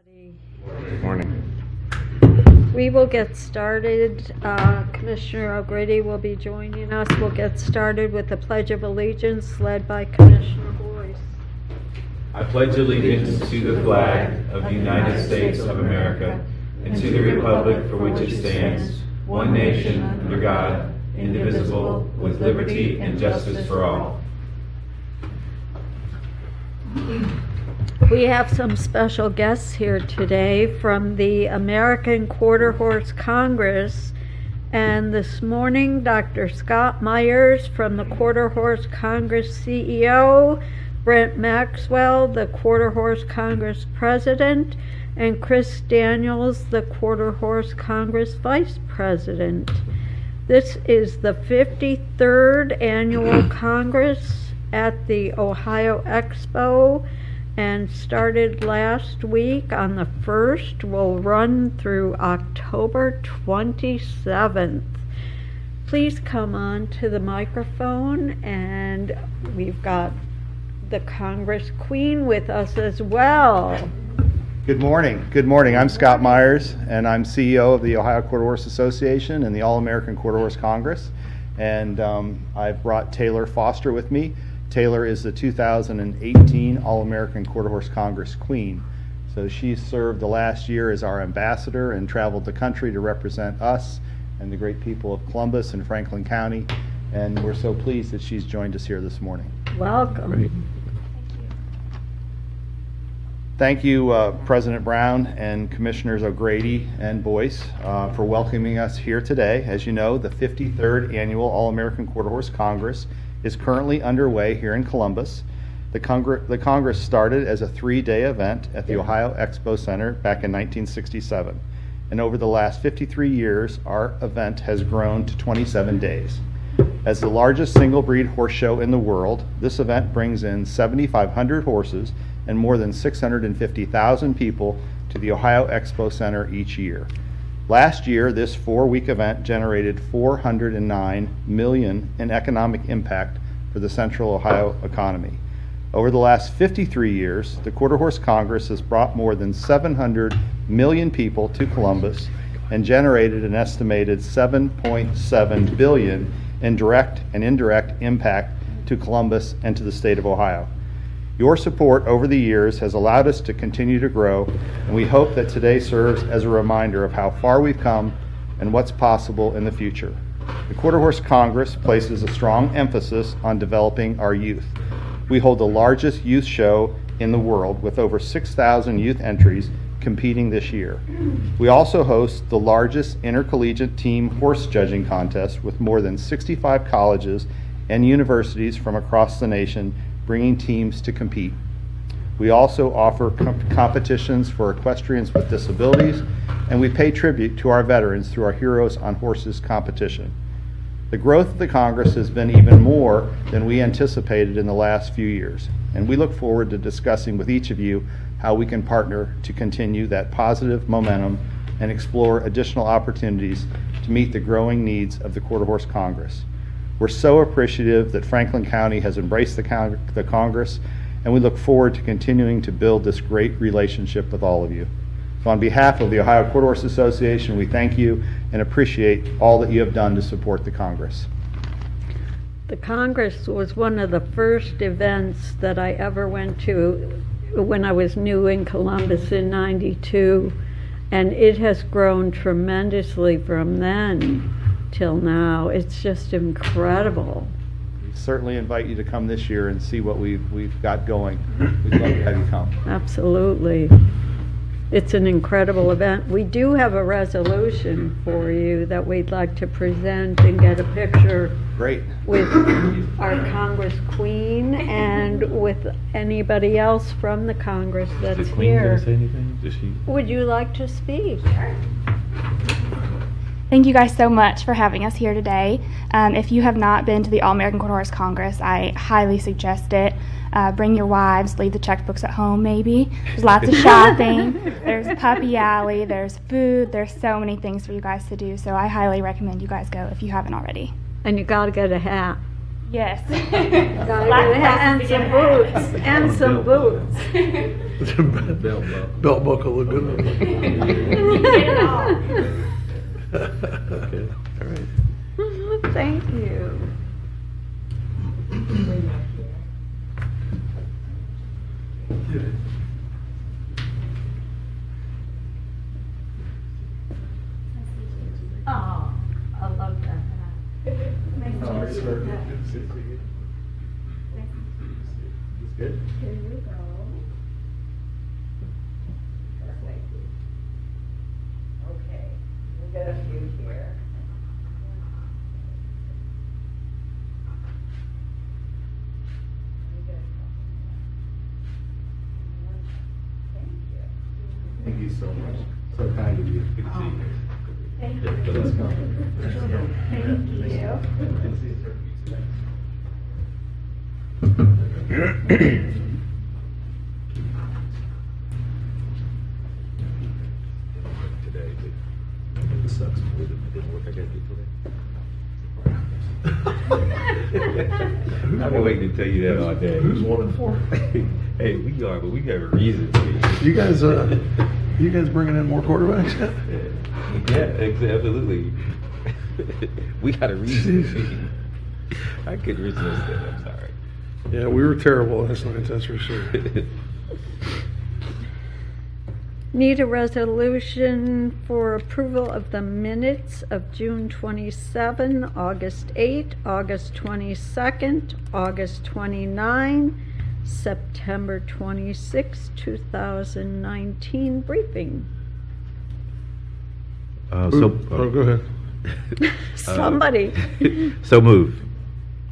everybody. Good morning. We will get started. Commissioner O'Grady will be joining us. We'll get started with the Pledge of Allegiance led by Commissioner Boyce. I pledge allegiance to the flag of the United States of America and to the republic for which it stands, one nation, under God, indivisible, with liberty and justice for all. We have some special guests here today from the American Quarter Horse Congress. And this morning, Dr. Scott Myers from the Quarter Horse Congress CEO, Brent Maxwell, the Quarter Horse Congress President, and Chris Daniels, the Quarter Horse Congress Vice President. This is the 53rd Annual Congress at the Ohio Expo, and started last week on the 1st, will run through October 27th. Please come on to the microphone, and we've got the Congress Queen with us as well. Good morning. Good morning. I'm Scott Myers, and I'm CEO of the Ohio Quarter Horse Association and the All-American Quarter Horse Congress. And I've brought Taylor Foster with me. Taylor is the 2018 All-American Quarter Horse Congress Queen. So she served the last year as our ambassador and traveled the country to represent us and the great people of Columbus and Franklin County. And we're so pleased that she's joined us here this morning. Welcome. Great. Thank you, President Brown and Commissioners O'Grady and Boyce for welcoming us here today. As you know, the 53rd Annual All-American Quarter Horse Congress is currently underway here in Columbus. The Congress started as a 3-day event at the Ohio Expo Center back in 1967. And over the last 53 years, our event has grown to 27 days. As the largest single-breed horse show in the world, this event brings in 7,500 horses and more than 650,000 people to the Ohio Expo Center each year. Last year, this 4-week event generated $409 million in economic impact for the Central Ohio economy. Over the last 53 years, the Quarter Horse Congress has brought more than 700 million people to Columbus and generated an estimated $7.7 billion in direct and indirect impact to Columbus and to the state of Ohio. Your support over the years has allowed us to continue to grow, and we hope that today serves as a reminder of how far we've come and what's possible in the future. The Quarter Horse Congress places a strong emphasis on developing our youth. We hold the largest youth show in the world with over 6,000 youth entries competing this year. We also host the largest intercollegiate team horse judging contest with more than 65 colleges and universities from across the nation bringing teams to compete. We also offer competitions for equestrians with disabilities, and we pay tribute to our veterans through our Heroes on Horses competition. The growth of the Congress has been even more than we anticipated in the last few years, and we look forward to discussing with each of you how we can partner to continue that positive momentum and explore additional opportunities to meet the growing needs of the Quarter Horse Congress. We're so appreciative that Franklin County has embraced the Congress, and we look forward to continuing to build this great relationship with all of you. So on behalf of the Ohio Quarter Horse Association, we thank you and appreciate all that you have done to support the Congress. The Congress was one of the first events that I ever went to when I was new in Columbus in '92, and it has grown tremendously from then till now. It's just incredible. We certainly invite you to come this year and see what we've got going. We'd love to have you come. Absolutely. It's an incredible event. We do have a resolution for you that we'd like to present and get a picture Great. with our Congress Queen and with anybody else from the Congress that's Is the Queen here. going to say anything? Does she? Would you like to speak? Thank you guys so much for having us here today. If you have not been to the All-American Quarter Horse Congress, I highly suggest it. Bring your wives, leave the checkbooks at home maybe. There's lots of shopping, there's puppy alley, there's food, there's so many things for you guys to do, so I highly recommend you guys go if you haven't already. And you gotta get a hat. Yes. Gotta get a hat and some boots. And some boots. Belt buckle look good. Okay. All right. Thank you. Oh, I love that. Good. Here you go. Okay, we got a few here. Thank you so much. So kind of you. Good to see you. Thank Yeah, you. but let's go. Thank you. Today, but it sucks. It didn't work. I got to I've been waiting to tell you that all day. Who's 1 and 4? Hey, we are, but we have a reason to be. You guys bringing in more quarterbacks yet? Yeah, absolutely. We got a reason to be. I couldn't resist that. I'm sorry. Yeah, we were terrible last night, that's for sure. Need a resolution for approval of the minutes of June 27, August 8, August 22nd, August 29, September 26, 2019 briefing. Go ahead. Somebody. So move.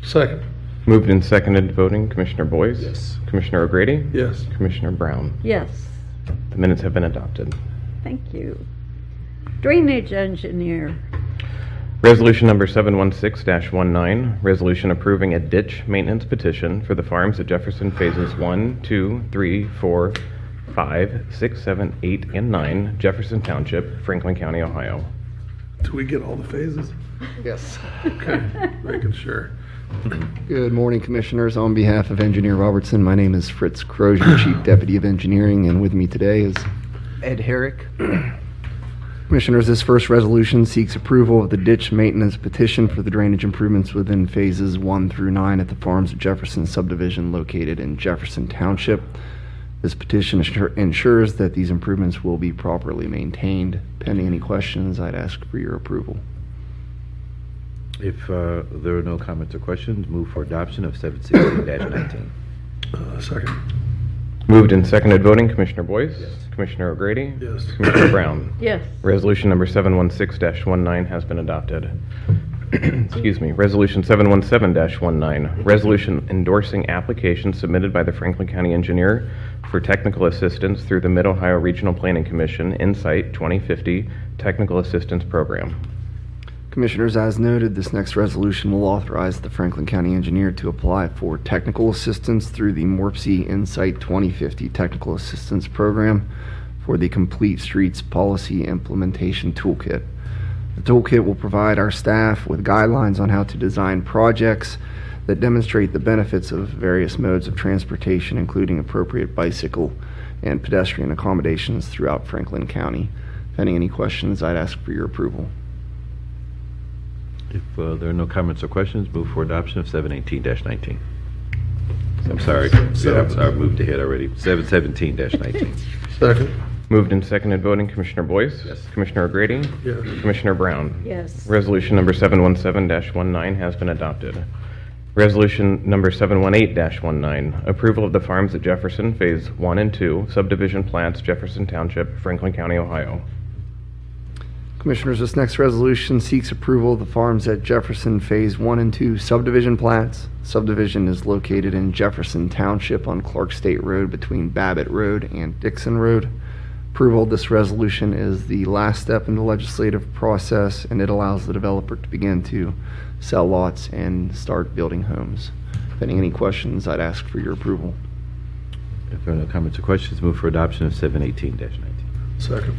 Second. Moved and seconded voting, Commissioner Boyce? Yes. Commissioner O'Grady? Yes. Commissioner Brown? Yes, The minutes have been adopted. thank you. Drainage engineer. Resolution number 716-19, resolution approving a ditch maintenance petition for the farms at Jefferson Phases 1, 2, 3, 4, 5, 6, 7, 8, and 9, Jefferson Township, Franklin County, Ohio. Do we get all the phases? Yes. Okay, making sure. Good morning, Commissioners. On behalf of Engineer Robertson, my name is Fritz Crozier, Chief Deputy of Engineering, and with me today is Ed Herrick. Commissioners, this first resolution seeks approval of the ditch maintenance petition for the drainage improvements within phases 1 through 9 at the Farms of Jefferson subdivision located in Jefferson Township. This petition ensures that these improvements will be properly maintained. Pending any questions, I'd ask for your approval. If there are no comments or questions, move for adoption of 716-19. Second. Moved and seconded voting, Commissioner Boyce? Yes. Commissioner O'Grady? Yes. Commissioner Brown? Yes, Resolution number 716-19 has been adopted. Excuse me. Resolution 717-19, resolution endorsing application submitted by the Franklin County Engineer for technical assistance through the Mid-Ohio Regional Planning Commission Insight 2050 Technical Assistance Program. Commissioners, as noted, this next resolution will authorize the Franklin County Engineer to apply for technical assistance through the MORPC Insight 2050 Technical Assistance Program for the Complete Streets Policy Implementation Toolkit. The toolkit will provide our staff with guidelines on how to design projects that demonstrate the benefits of various modes of transportation, including appropriate bicycle and pedestrian accommodations throughout Franklin County. Pending any questions, I'd ask for your approval. If there are no comments or questions, move for adoption of 718-19. I'm sorry. Yeah, I moved ahead already. 717-19. Second. Moved and seconded voting, Commissioner Boyce? Yes. Commissioner O'Grady? Yes. Commissioner Brown? yes, Resolution number 717-19 has been adopted. Resolution number 718-19, approval of the Farms at Jefferson Phase 1 and 2, subdivision plats, Jefferson Township, Franklin County, Ohio. Commissioners, this next resolution seeks approval of the Farms at Jefferson Phase 1 and 2 subdivision plats. Subdivision is located in Jefferson Township on Clark State Road between Babbitt Road and Dixon Road. Approval of this resolution is the last step in the legislative process, and it allows the developer to begin to sell lots and start building homes. Pending any questions, I'd ask for your approval. If there are no comments or questions, move for adoption of 718-19. Second.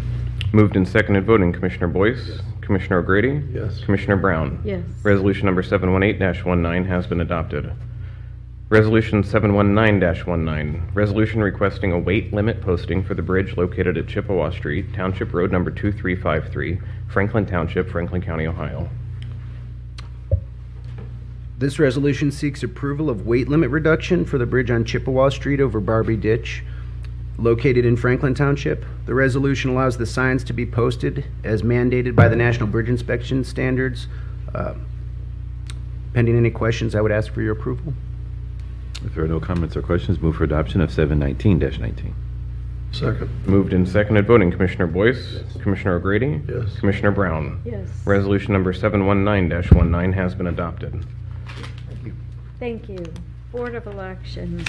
Moved and seconded voting, Commissioner Boyce? Yes. Commissioner O'Grady? Yes. Commissioner Brown? yes, Resolution number 718-19 has been adopted. Resolution 719-19, resolution requesting a weight limit posting for the bridge located at Chippewa Street, Township Road number 2353, Franklin Township, Franklin County, Ohio. This resolution seeks approval of weight limit reduction for the bridge on Chippewa Street over Barbie Ditch, located in Franklin Township. The resolution allows the signs to be posted as mandated by the National Bridge Inspection Standards. Pending any questions, I would ask for your approval. If there are no comments or questions, move for adoption of 719-19. Second. Moved and seconded. Voting, Commissioner Boyce. Yes. Commissioner O'Grady. Yes. Commissioner Brown. Yes. Resolution number 719-19 has been adopted. Thank you. Board of Elections.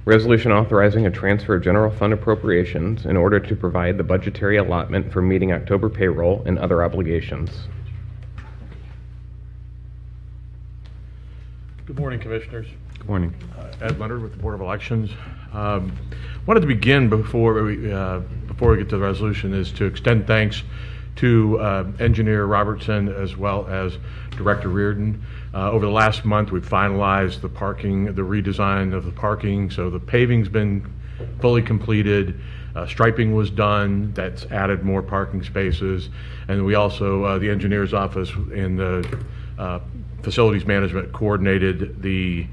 Resolution authorizing a transfer of general fund appropriations in order to provide the budgetary allotment for meeting October payroll and other obligations. Good morning, Commissioners. Good morning. Ed Leonard with the Board of Elections. Wanted to begin before we get to the resolution is to extend thanks to Engineer Robertson as well as Director Reardon. Over the last month, we've finalized the redesign of the parking, so the paving's been fully completed. Striping was done. That's added more parking spaces. And we also, the engineer's office and the facilities management coordinated the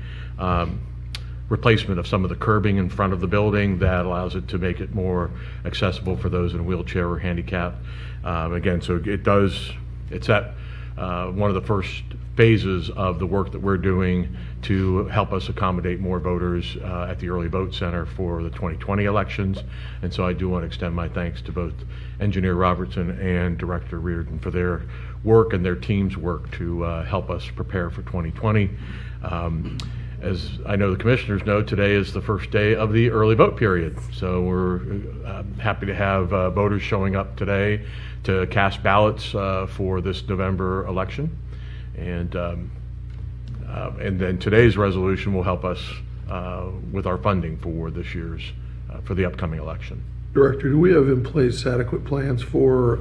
replacement of some of the curbing in front of the building that allows it to make it more accessible for those in a wheelchair or handicapped. Again, so it's at one of the first phases of the work that we're doing to help us accommodate more voters at the early vote center for the 2020 elections. And so I do want to extend my thanks to both Engineer Robertson and Director Reardon for their work and their team's work to help us prepare for 2020. As I know the commissioners know, today is the first day of the early vote period. So we're happy to have voters showing up today to cast ballots for this November election. And then today's resolution will help us with our funding for this year's, for the upcoming election. Director, do we have in place adequate plans for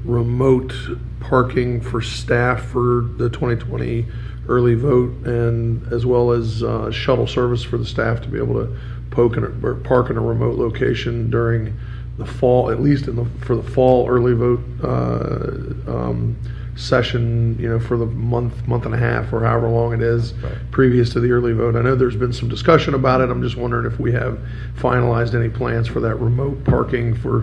remote parking for staff for the 2020 early vote, and as well as shuttle service for the staff to be able to park in a remote location during the fall, at least for the fall early vote session, for the month and a half or however long it is previous to the early vote? I know there's been some discussion about it. I'm just wondering if we have finalized any plans for that remote parking for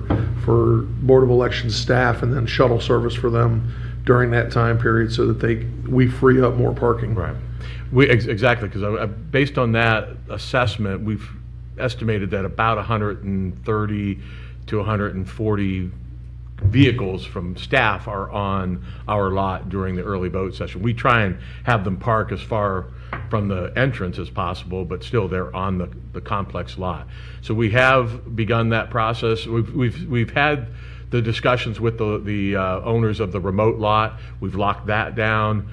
Board of Elections staff, and then shuttle service for them during that time period, so that we free up more parking. Right. Exactly, because based on that assessment, we've estimated that about 130 to 140 vehicles from staff are on our lot during the early vote session. We try and have them park as far from the entrance as possible, but still they're on the complex lot. So we have begun that process. We've had the discussions with the owners of the remote lot. We've locked that down.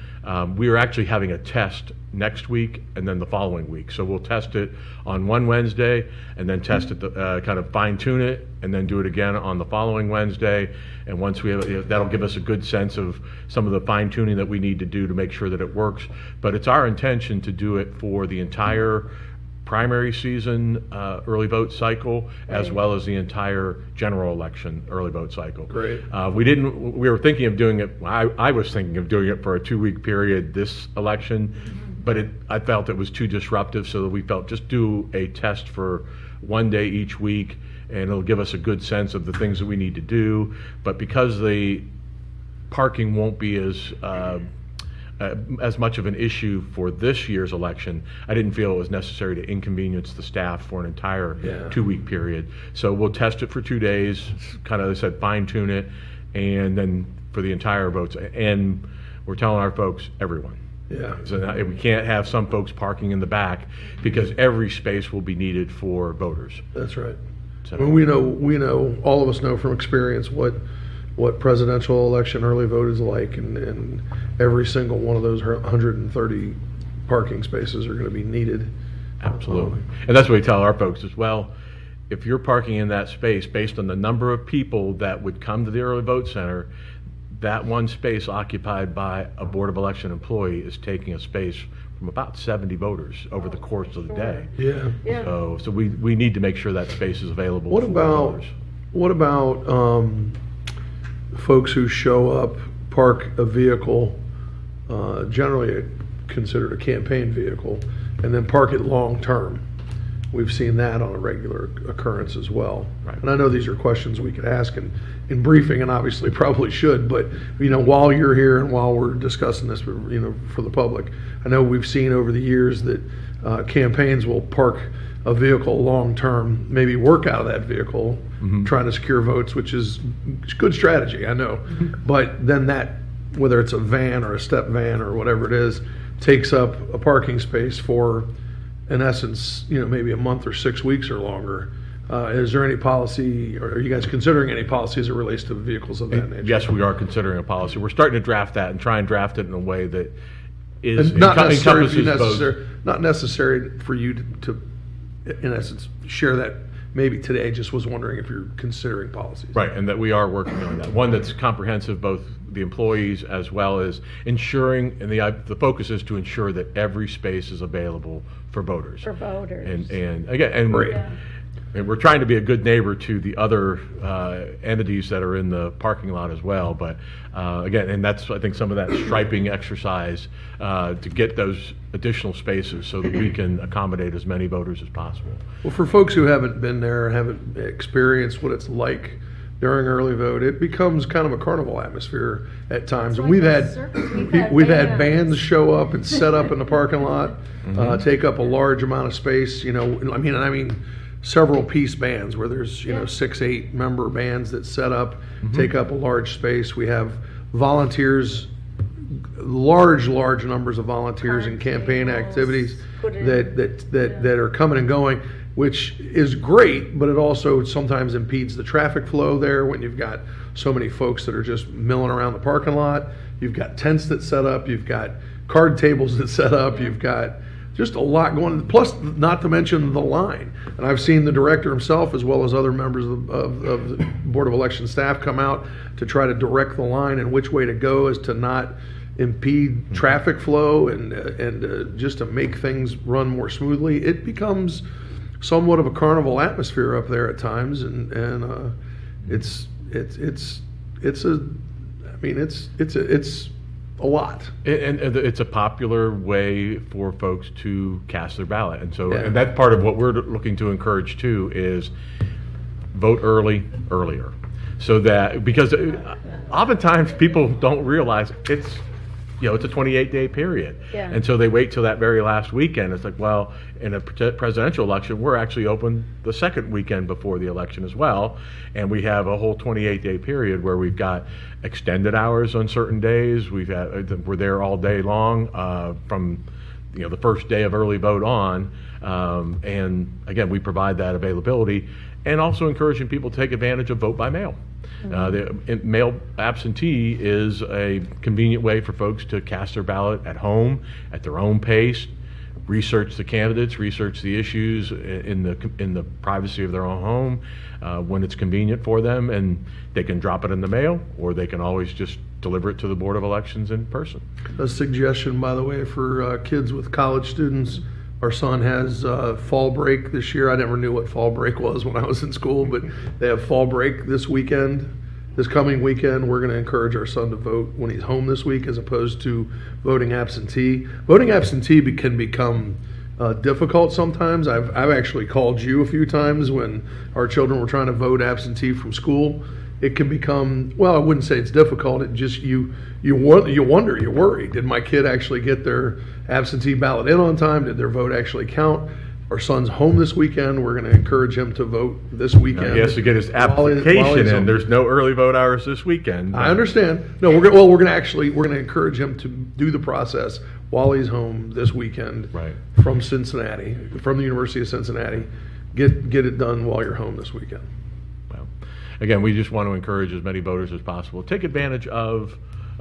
We are actually having a test next week and then the following week. So we'll test it on one Wednesday and then test it, kind of fine tune it, and then do it again on the following Wednesday. And once we have, that'll give us a good sense of some of the fine tuning that we need to do to make sure that it works. But it's our intention to do it for the entire primary season early vote cycle, as well as the entire general election early vote cycle. Great. We were thinking of doing it, I was thinking of doing it for a 2-week period this election, but I felt it was too disruptive, so that we felt just do a test for one day each week, and it'll give us a good sense of the things that we need to do. But because the parking won't be as much of an issue for this year's election, I didn't feel it was necessary to inconvenience the staff for an entire 2-week period. So we'll test it for 2 days, kind of, as I said, fine tune it, and then for the entire votes. And we're telling our folks, everyone. Yeah. So now, we can't have some folks parking in the back, because every space will be needed for voters. That's right. So, I mean, we know, all of us know from experience what presidential election early vote is like, and every single one of those 130 parking spaces are going to be needed. Absolutely. And that's what we tell our folks as well. If you're parking in that space, based on the number of people that would come to the early vote center, that one space occupied by a Board of Election employee is taking a space from about 70 voters over the course of the day. Yeah. Yeah. So we need to make sure that space is available for voters. What about folks who show up, park a vehicle, generally considered a campaign vehicle, and then park it long-term? We've seen that on a regular occurrence as well. Right. And I know these are questions we could ask in briefing, and obviously probably should, but, while you're here and while we're discussing this, for the public, I know we've seen over the years that campaigns will park a vehicle long-term, maybe work out of that vehicle, trying to secure votes, which is good strategy, I know. But then that, whether it's a van or a step van or whatever it is, takes up a parking space for, in essence, maybe a month or 6 weeks or longer. Is there any policy, or are you guys considering any policy as it relates to vehicles of that nature? Yes, we are considering a policy. We're starting to draft that and try and draft it in a way that is And not necessary encompasses not necessary for you to, in essence, share that maybe today. Just was wondering if you're considering policies. Right, and that we are working on that. One that's comprehensive, both the employees as well as ensuring, and the focus is to ensure that every space is available for voters. For voters. And again, and we're trying to be a good neighbor to the other entities that are in the parking lot as well. But again, and that's, I think, some of that striping exercise to get those additional spaces so that we can accommodate as many voters as possible. Well, for folks who haven't been there, haven't experienced what it's like during early vote, it becomes kind of a carnival atmosphere at times. And we've had bands show up and set up in the parking lot, take up a large amount of space. I mean, several piece bands where there's 6-8 member bands that set up, take up a large space. We have volunteers, large numbers of volunteers in campaign activities that are coming and going, which is great, but it also sometimes impedes the traffic flow there when you've got so many folks that are just milling around the parking lot. You've got tents that set up, you've got card tables that set up, you've got just a lot going, plus not to mention the line. And I've seen the director himself, as well as other members of the Board of Election staff, come out to try to direct the line and which way to go, as to not impede traffic flow and just to make things run more smoothly. It becomes somewhat of a carnival atmosphere up there at times, and it's a lot. And it's a popular way for folks to cast their ballot. And so, and that's part of what we're looking to encourage too, is vote earlier. So that, because oftentimes people don't realize it's a 28-day period. Yeah. And so they wait till that very last weekend. It's like, well, in a presidential election, we're actually open the second weekend before the election as well. And we have a whole 28-day period where we've got extended hours on certain days. We're there all day long from the first day of early vote on. And again, we provide that availability, and also encouraging people to take advantage of vote by mail. The mail absentee is a convenient way for folks to cast their ballot at home, at their own pace, research the candidates, research the issues in the privacy of their own home when it's convenient for them, and they can drop it in the mail, or they can always just deliver it to the Board of Elections in person. A suggestion, by the way, for kids with college students. Our son has fall break this year. I never knew what fall break was when I was in school, but they have fall break this weekend. This coming weekend, we're going to encourage our son to vote when he's home this week, as opposed to voting absentee. Voting absentee can become difficult sometimes. I've actually called you a few times when our children were trying to vote absentee from school. It can become, well, I wouldn't say it's difficult. It just, you wonder, you worry. Did my kid actually get their absentee ballot in on time? Did their vote actually count? Our son's home this weekend. We're going to encourage him to vote this weekend. He has to get his application in. There's no early vote hours this weekend. I understand. No, we're going to encourage him to do the process while he's home this weekend. Right. From Cincinnati, from the University of Cincinnati. Get it done while you're home this weekend. Again, we just want to encourage as many voters as possible. Take advantage of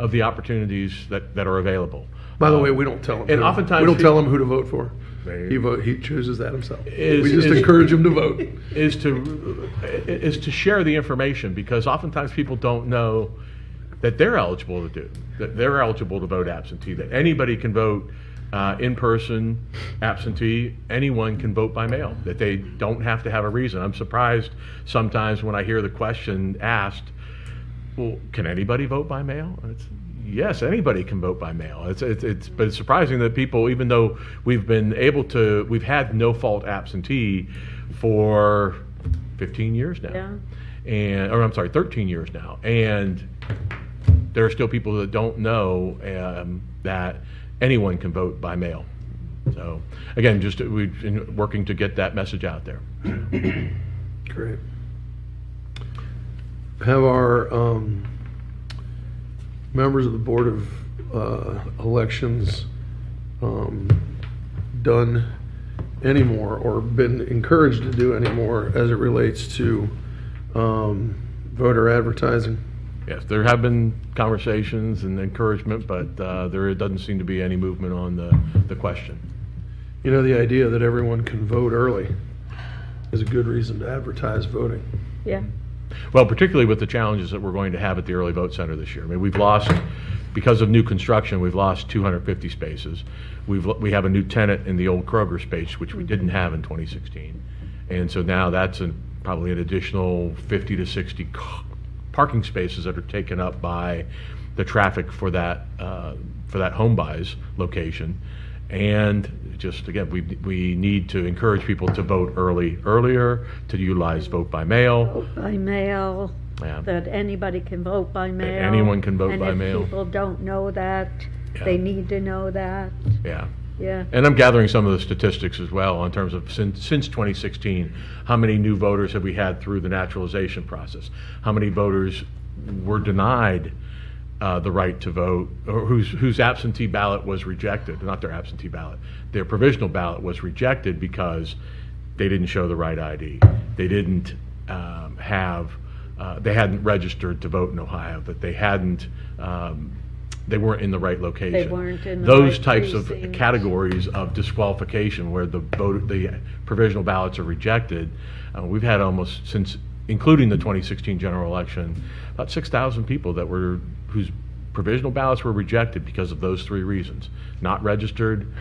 the opportunities that are available. By the way, we don't tell him. And oftentimes we don't tell him who to vote for. He chooses that himself. We just encourage him to vote. Is to share the information, because oftentimes people don't know that they're eligible to vote absentee, that anybody can vote in-person, absentee, anyone can vote by mail, that they don't have to have a reason. I'm surprised sometimes when I hear the question asked, well, can anybody vote by mail? Yes, anybody can vote by mail. But it's surprising that people, even though we've had no-fault absentee for 15 years now. Yeah. Or I'm sorry, 13 years now. And there are still people that don't know that anyone can vote by mail. So again, we've been working to get that message out there. Great. Have our members of the Board of Elections done any more or been encouraged to do any more as it relates to voter advertising? Yes, there have been conversations and encouragement, but there doesn't seem to be any movement on the question. You know, the idea that everyone can vote early is a good reason to advertise voting. Yeah. Well, particularly with the challenges that we're going to have at the Early Vote Center this year. I mean, we've lost, because of new construction, we've lost 250 spaces. We have a new tenant in the old Kroger space, which we didn't have in 2016. And so now that's probably an additional 50 to 60 parking spaces that are taken up by the traffic for that home buys location. And just again, we need to encourage people to vote earlier, to utilize vote by mail. Vote by mail. Yeah. That anybody can vote by mail. Anyone can vote and by if mail. People don't know that. Yeah. They need to know that. Yeah. Yeah. And I'm gathering some of the statistics as well in terms of since 2016, how many new voters have we had through the naturalization process? How many voters were denied the right to vote, or whose absentee ballot was rejected? Not their absentee ballot, their provisional ballot was rejected because they didn't show the right ID. They didn't they hadn't registered to vote in Ohio, that they hadn't. They weren't in the right location. They weren't in the Those right types precinct. of categories of disqualification where the provisional ballots are rejected. We've had almost since, including the 2016 general election, about 6,000 people whose provisional ballots were rejected because of those three reasons: not registered,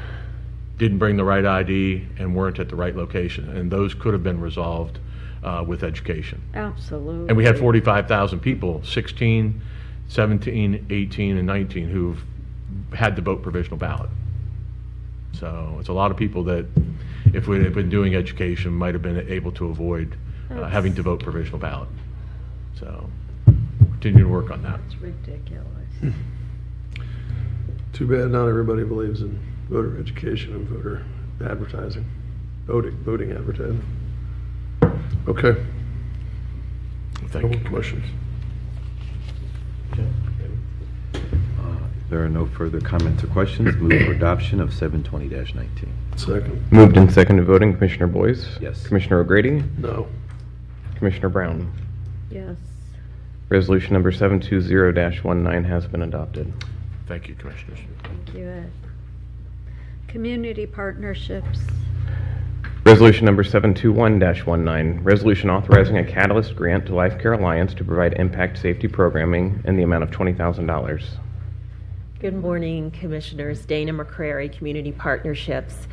didn't bring the right ID, and weren't at the right location. And those could have been resolved with education. Absolutely. And we had 45,000 people, 16, 17, 18, and 19, who've had to vote provisional ballot. So it's a lot of people that, if we had been doing education, might have been able to avoid having to vote provisional ballot. So continue to work on that. It's ridiculous. Too bad not everybody believes in voter education and voter advertising, voting advertising. Okay. Thank No you. more questions. There are no further comments or questions. Move for adoption of 720-19. Second. Moved and seconded voting, Commissioner Boyce? Yes. Commissioner O'Grady? No. Commissioner Brown? Yes. Resolution number 720-19 has been adopted. Thank you, Commissioners. Thank you, Ed. Community partnerships. Resolution number 721-19, resolution authorizing a catalyst grant to Life Care Alliance to provide impact safety programming in the amount of $20,000. Good morning, Commissioners. Dana McCrary, Community Partnerships.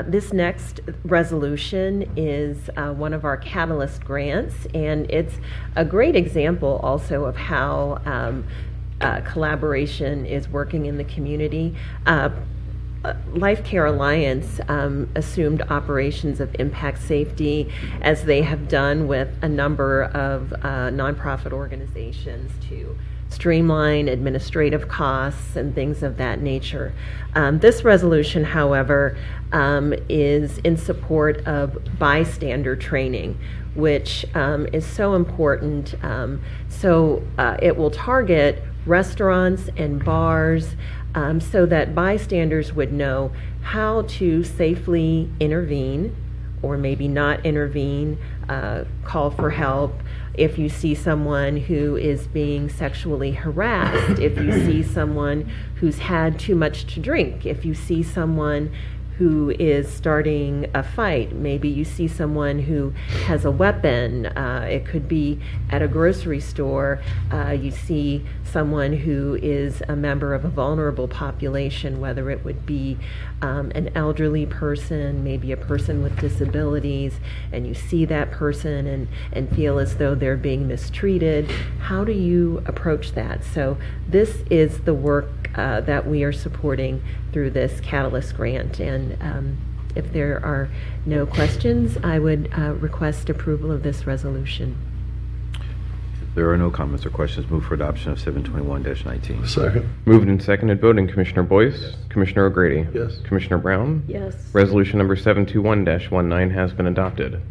This next resolution is one of our Catalyst grants, and it's a great example also of how collaboration is working in the community. Life Care Alliance assumed operations of impact safety, as they have done with a number of nonprofit organizations, to streamline administrative costs and things of that nature. This resolution, however, is in support of bystander training, which is so important. So it will target restaurants and bars so that bystanders would know how to safely intervene, or maybe not intervene, call for help if you see someone who is being sexually harassed, if you see someone who's had too much to drink, if you see someone who is starting a fight. Maybe you see someone who has a weapon. It could be at a grocery store. You see someone who is a member of a vulnerable population, whether it would be an elderly person, maybe a person with disabilities, and you see that person and feel as though they're being mistreated. How do you approach that? So this is the work that we are supporting through this Catalyst grant. And if there are no questions, I would request approval of this resolution. If there are no comments or questions, move for adoption of 721-19. Second. Moved and seconded, voting Commissioner Boyce, Commissioner O'Grady, Yes. Commissioner Brown. Yes. Resolution number 721-19 has been adopted.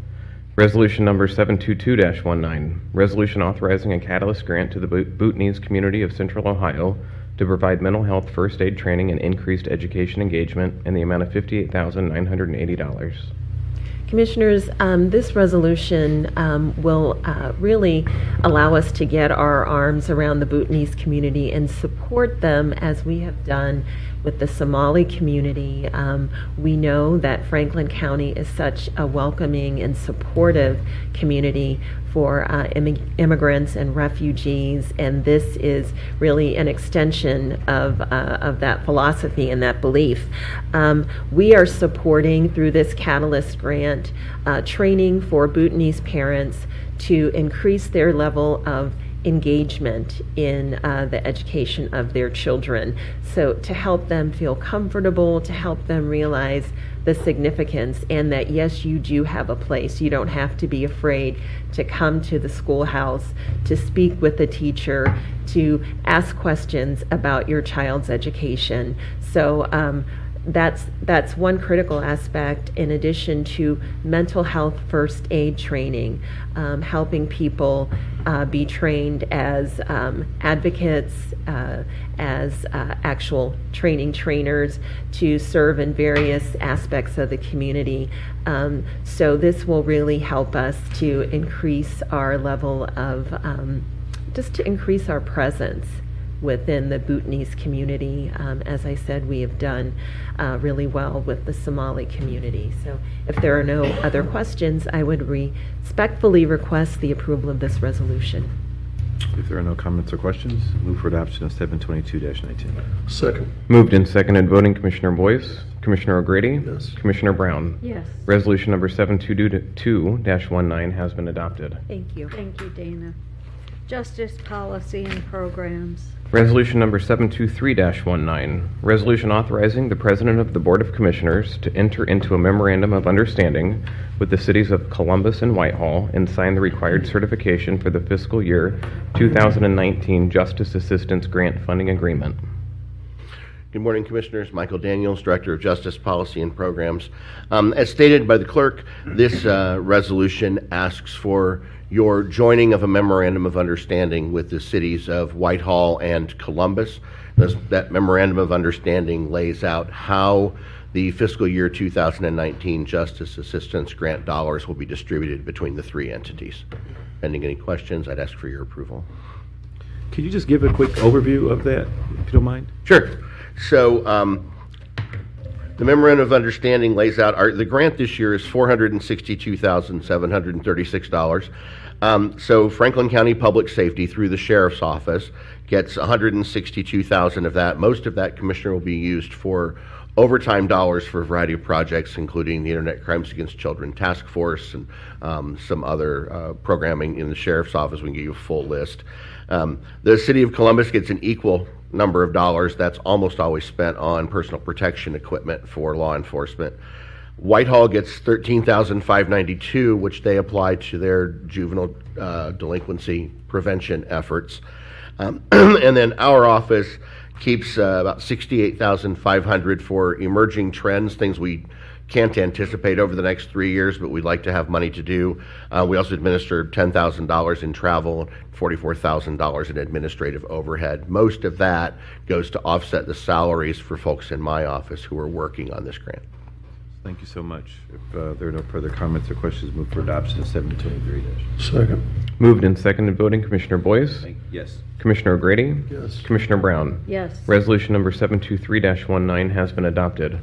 Resolution number 722-19, resolution authorizing a Catalyst grant to the Bhutanese community of Central Ohio to provide mental health first aid training and increased education engagement in the amount of $58,980. Commissioners, this resolution will really allow us to get our arms around the Bhutanese community and support them as we have done with the Somali community. We know that Franklin County is such a welcoming and supportive community for immigrants and refugees, and this is really an extension of that philosophy and that belief. We are supporting, through this Catalyst grant, training for Bhutanese parents to increase their level of engagement in the education of their children. So to help them feel comfortable, to help them realize the significance, and that yes, you do have a place. You don't have to be afraid to come to the schoolhouse, to speak with the teacher, to ask questions about your child's education. So that's one critical aspect, in addition to mental health first aid training, helping people be trained as advocates, as actual trainers to serve in various aspects of the community. So this will really help us to increase our level of, just to increase our presence within the Bhutanese community. As I said, we have done really well with the Somali community. So if there are no other questions, I would respectfully request the approval of this resolution. If there are no comments or questions, move for adoption of 722-19. Second. Moved and seconded, voting Commissioner Boyce, Commissioner O'Grady, Yes. Commissioner Brown. Yes. Resolution number 722-19 has been adopted. Thank you. Thank you, Dana. Justice Policy and Programs. Resolution number 723-19, resolution authorizing the President of the Board of Commissioners to enter into a memorandum of understanding with the cities of Columbus and Whitehall and sign the required certification for the fiscal year 2019 Justice Assistance Grant Funding Agreement. Good morning, Commissioners. Michael Daniels, Director of Justice Policy and Programs. As stated by the clerk, this resolution asks for your joining of a memorandum of understanding with the cities of Whitehall and Columbus. That memorandum of understanding lays out how the fiscal year 2019 Justice Assistance Grant dollars will be distributed between the three entities. Pending any questions, I'd ask for your approval. Could you just give a quick overview of that, if you don't mind? Sure. So the memorandum of understanding lays out the grant this year is $462,736. So Franklin County Public Safety, through the Sheriff's Office, gets $162,000 of that. Most of that, Commissioner, will be used for overtime dollars for a variety of projects, including the Internet Crimes Against Children Task Force and some other programming in the Sheriff's Office. We can give you a full list. The City of Columbus gets an equal number of dollars. That's almost always spent on personal protection equipment for law enforcement. Whitehall gets $13,592, which they apply to their juvenile delinquency prevention efforts. And then our office keeps about $68,500 for emerging trends, things we can't anticipate over the next 3 years, but we'd like to have money to do. We also administer $10,000 in travel, $44,000 in administrative overhead. Most of that goes to offset the salaries for folks in my office who are working on this grant. Thank you so much. If there are no further comments or questions, move for adoption of 723. Second. Moved and seconded, voting Commissioner Boyce, Yes. Commissioner O'Grady, Yes. Commissioner Brown. Yes. Resolution number 723-19 has been adopted.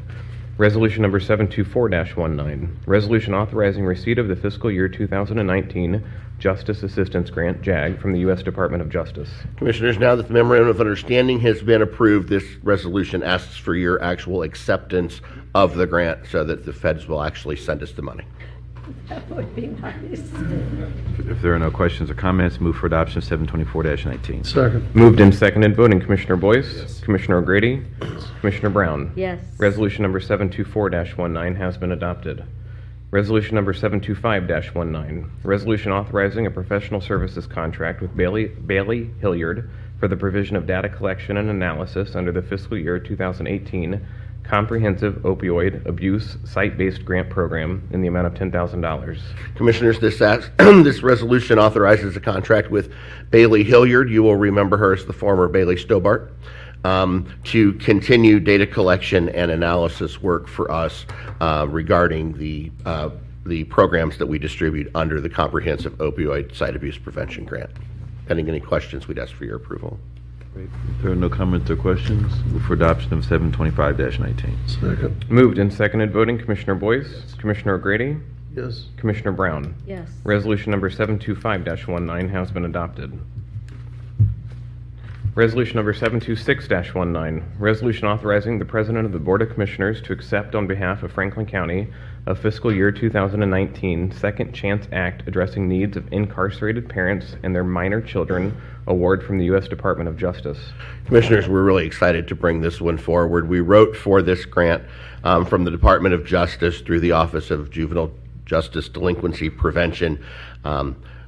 Resolution number 724-19, resolution authorizing receipt of the fiscal year 2019 Justice Assistance Grant, JAG, from the U.S. Department of Justice. Commissioners, now that the memorandum of understanding has been approved, this resolution asks for your actual acceptance of the grant so that the feds will actually send us the money. That would be nice. If there are no questions or comments, move for adoption of 724-19. Second. Moved and seconded, voting Commissioner Boyce, Commissioner O'Grady, Commissioner Brown. Yes. Resolution number 724-19 has been adopted. Resolution number 725-19, resolution authorizing a professional services contract with Bailey Hilliard for the provision of data collection and analysis under the fiscal year 2018 Comprehensive Opioid Abuse Site-Based Grant Program in the amount of $10,000. Commissioners, this resolution authorizes a contract with Bailey Hilliard. You will remember her as the former Bailey Stobart. To continue data collection and analysis work for us regarding the programs that we distribute under the Comprehensive Opioid Site Abuse Prevention Grant. Pending any questions, we'd ask for your approval. Great. If there are no comments or questions, move for adoption of 725-19. Second. Moved and seconded, voting Commissioner Boyce, Commissioner O'Grady, Yes. Commissioner Brown. Yes. Resolution number 725-19 has been adopted. Resolution number 726-19, resolution authorizing the President of the Board of Commissioners to accept on behalf of Franklin County a fiscal year 2019 Second Chance Act addressing needs of incarcerated parents and their minor children award from the U.S. Department of Justice. Commissioners, we're really excited to bring this one forward. We wrote for this grant from the Department of Justice through the Office of Juvenile Justice Delinquency Prevention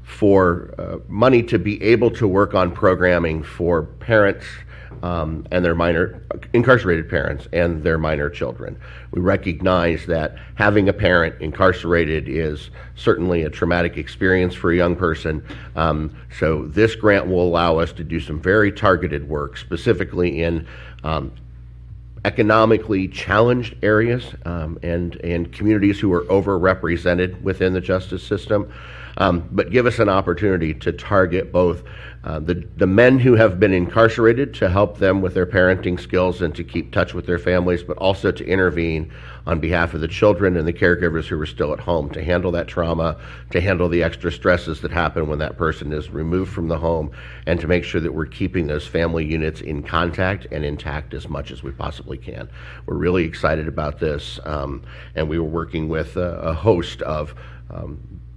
for money to be able to work on programming for parents and their incarcerated parents and their minor children. We recognize that having a parent incarcerated is certainly a traumatic experience for a young person. So this grant will allow us to do some very targeted work, specifically in economically challenged areas and communities who are overrepresented within the justice system. But give us an opportunity to target both the men who have been incarcerated to help them with their parenting skills and to keep touch with their families, but also to intervene on behalf of the children and the caregivers who are still at home to handle that trauma, to handle the extra stresses that happen when that person is removed from the home, and to make sure that we're keeping those family units in contact and intact as much as we possibly can. We're really excited about this, and we were working with a host of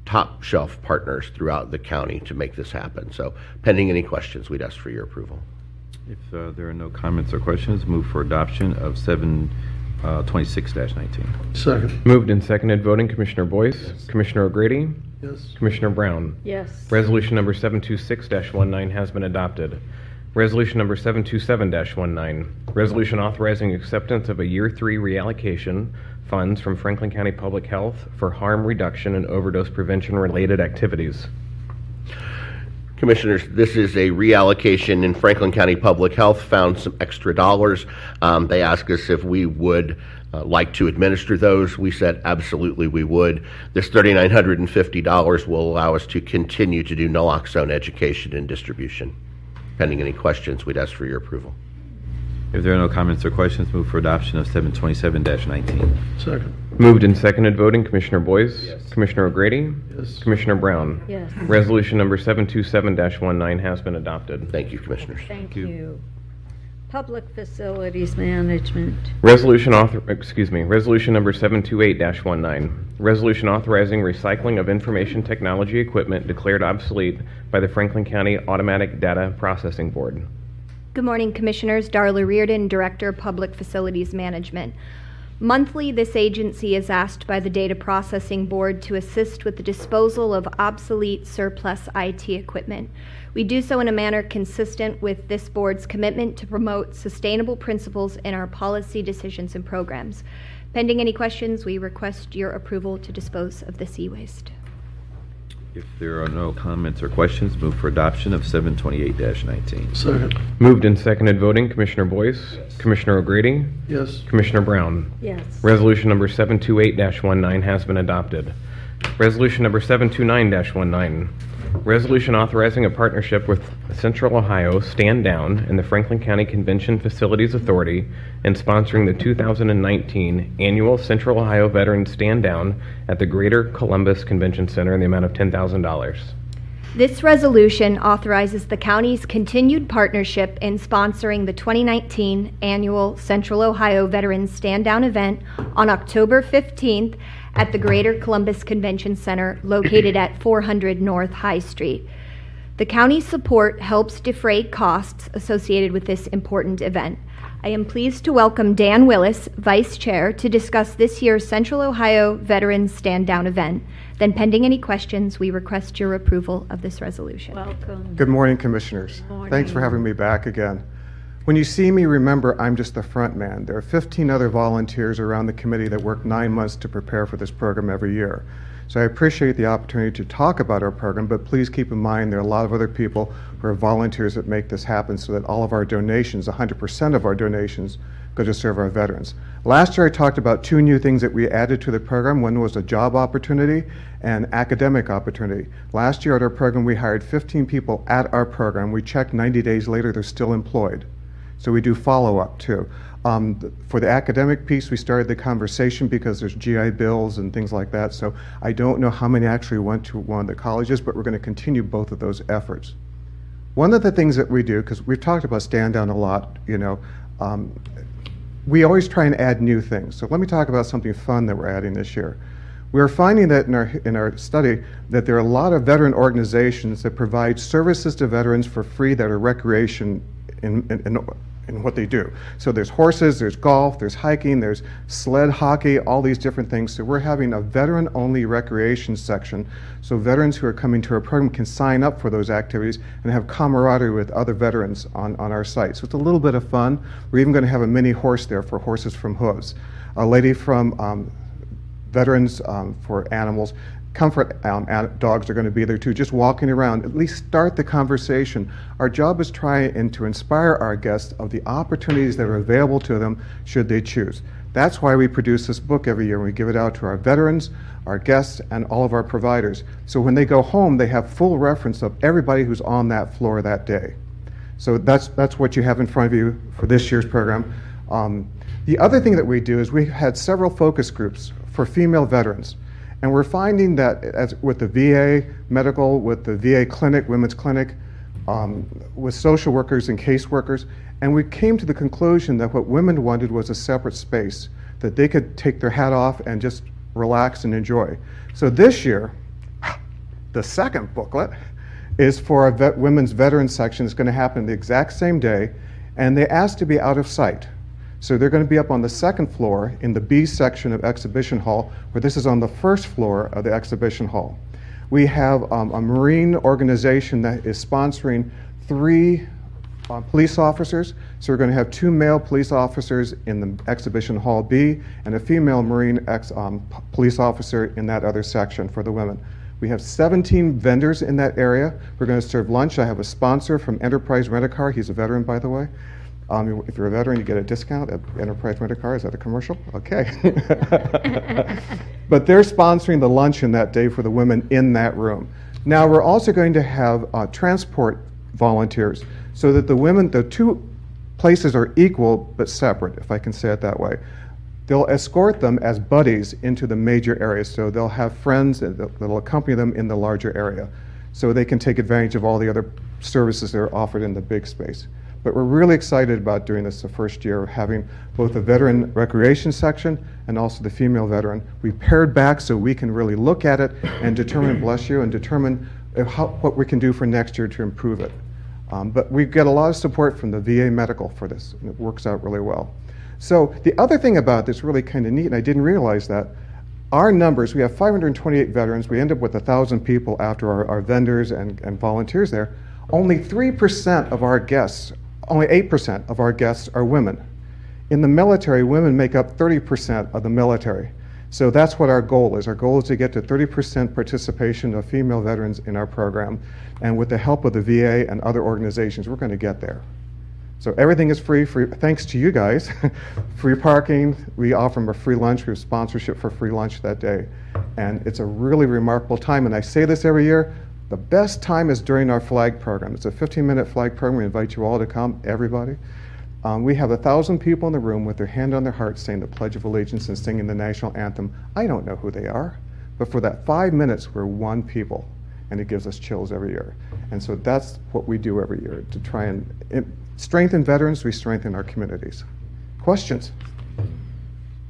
top shelf partners throughout the county to make this happen. So pending any questions, we'd ask for your approval. If there are no comments or questions, move for adoption of 726-19. Second. Moved and seconded, voting Commissioner Boyce, Commissioner O'Grady, Yes. Commissioner Brown. Yes. Resolution number 726-19 has been adopted. Resolution number 727-19, resolution authorizing acceptance of a Year 3 reallocation funds from Franklin County Public Health for harm reduction and overdose prevention related activities. Commissioners, this is a reallocation in Franklin County Public Health, found some extra dollars. They asked us if we would like to administer those. We said absolutely we would. This $3,950 will allow us to continue to do naloxone education and distribution. Pending any questions, we'd ask for your approval. If there are no comments or questions, move for adoption of 727-19. Second. Moved and seconded, voting Commissioner Boyce, Yes. Commissioner O'Grady, Yes. Commissioner Brown. Yes. Resolution number 727-19 has been adopted. Thank you, Commissioners. Thank you. Public Facilities Management. Resolution number 728-19, resolution authorizing recycling of information technology equipment declared obsolete by the Franklin County Automatic Data Processing Board. Good morning, Commissioners. Darla Reardon, Director, Public Facilities Management. Monthly, this agency is asked by the Data Processing Board to assist with the disposal of obsolete surplus IT equipment. We do so in a manner consistent with this board's commitment to promote sustainable principles in our policy decisions and programs. Pending any questions, we request your approval to dispose of this e-waste. If there are no comments or questions, move for adoption of 728-19. Second. Moved and seconded, voting Commissioner Boyce, Commissioner O'Grady, Yes. Commissioner Brown. Yes. Resolution number 728-19 has been adopted. Resolution number 729-19. Resolution authorizing a partnership with Central Ohio Stand Down and the Franklin County Convention Facilities Authority and sponsoring the 2019 annual Central Ohio Veterans Stand Down at the Greater Columbus Convention Center in the amount of $10,000. This resolution authorizes the county's continued partnership in sponsoring the 2019 annual Central Ohio Veterans Stand Down event on October 15th at the Greater Columbus Convention Center located at 400 North High Street. The county's support helps defray costs associated with this important event. I am pleased to welcome Dan Willis, Vice Chair, to discuss this year's Central Ohio Veterans Stand Down event. Then, pending any questions, we request your approval of this resolution. Welcome. Good morning, Commissioners. Morning. Thanks for having me back again. When you see me, remember I'm just the front man. There are 15 other volunteers around the committee that work 9 months to prepare for this program every year. So I appreciate the opportunity to talk about our program, but please keep in mind there are a lot of other people who are volunteers that make this happen so that all of our donations, 100% of our donations, go to serve our veterans. Last year I talked about 2 new things that we added to the program. One was a job opportunity and academic opportunity. Last year at our program we hired 15 people at our program. We checked 90 days later, they're still employed. So we do follow-up too. For the academic piece, we started the conversation because there's GI Bills and things like that. So I don't know how many actually went to one of the colleges, but we're going to continue both of those efforts. One of the things that we do, because we've talked about Stand Down a lot, we always try and add new things. So let me talk about something fun that we're adding this year. We're finding that in our study that there are a lot of veteran organizations that provide services to veterans for free that are recreation in what they do. So there's horses, there's golf, there's hiking, there's sled hockey, all these different things. So we're having a veteran-only recreation section. So veterans who are coming to our program can sign up for those activities and have camaraderie with other veterans on our site. So it's a little bit of fun. We're even going to have a mini horse there for Horses from Hooves. A lady from Veterans for Animals, Comfort dogs are going to be there too, just walking around, at least start the conversation. Our job is trying to inspire our guests of the opportunities that are available to them should they choose. That's why we produce this book every year. We give it out to our veterans, our guests, and all of our providers. So when they go home, they have full reference of everybody who's on that floor that day. So that's what you have in front of you for this year's program. The other thing that we do is we've had several focus groups for female veterans. And we're finding that with the VA medical, with the VA clinic, women's clinic, with social workers and caseworkers, and we came to the conclusion that what women wanted was a separate space that they could take their hat off and just relax and enjoy. So this year, the second booklet is for our women's veterans section. It's going to happen the exact same day, and they asked to be out of sight. So they're going to be up on the second floor in the B section of Exhibition Hall, where this is on the first floor of the Exhibition Hall. We have a Marine organization that is sponsoring 3 police officers. So we're going to have 2 male police officers in the Exhibition Hall B and a female Marine police officer in that other section for the women. We have 17 vendors in that area. We're going to serve lunch. I have a sponsor from Enterprise Rent-A-Car. He's a veteran, by the way. If you're a veteran, you get a discount at Enterprise Rent-A-Car. Is that a commercial? Okay. But they're sponsoring the luncheon that day for the women in that room. Now, we're also going to have transport volunteers so that the women, the 2 places are equal but separate, if I can say it that way. They'll escort them as buddies into the major areas. So they'll have friends that'll accompany them in the larger area so they can take advantage of all the other services that are offered in the big space. But we're really excited about doing this the first year, having both the veteran recreation section and also the female veteran. We paired back so we can really look at it and determine, bless you, and determine what we can do for next year to improve it. But we get a lot of support from the VA medical for this, and it works out really well. So the other thing about this really kind of neat, and I didn't realize that, our numbers, we have 528 veterans. We end up with 1,000 people after our vendors and volunteers there. Only 3% of our guests, only 8% of our guests are women. In the military, women make up 30% of the military. So that's what our goal is. Our goal is to get to 30% participation of female veterans in our program. And with the help of the VA and other organizations, we're going to get there. So everything is free, thanks to you guys. Free parking, we offer them a free lunch, we have sponsorship for free lunch that day. And it's a really remarkable time, and I say this every year, the best time is during our flag program. It's a 15-minute flag program. We invite you all to come, everybody. We have 1,000 people in the room with their hand on their heart saying the Pledge of Allegiance and singing the national anthem. I don't know who they are, but for that 5 minutes, we're one people, and it gives us chills every year. And so that's what we do every year to try and strengthen veterans. We strengthen our communities. Questions?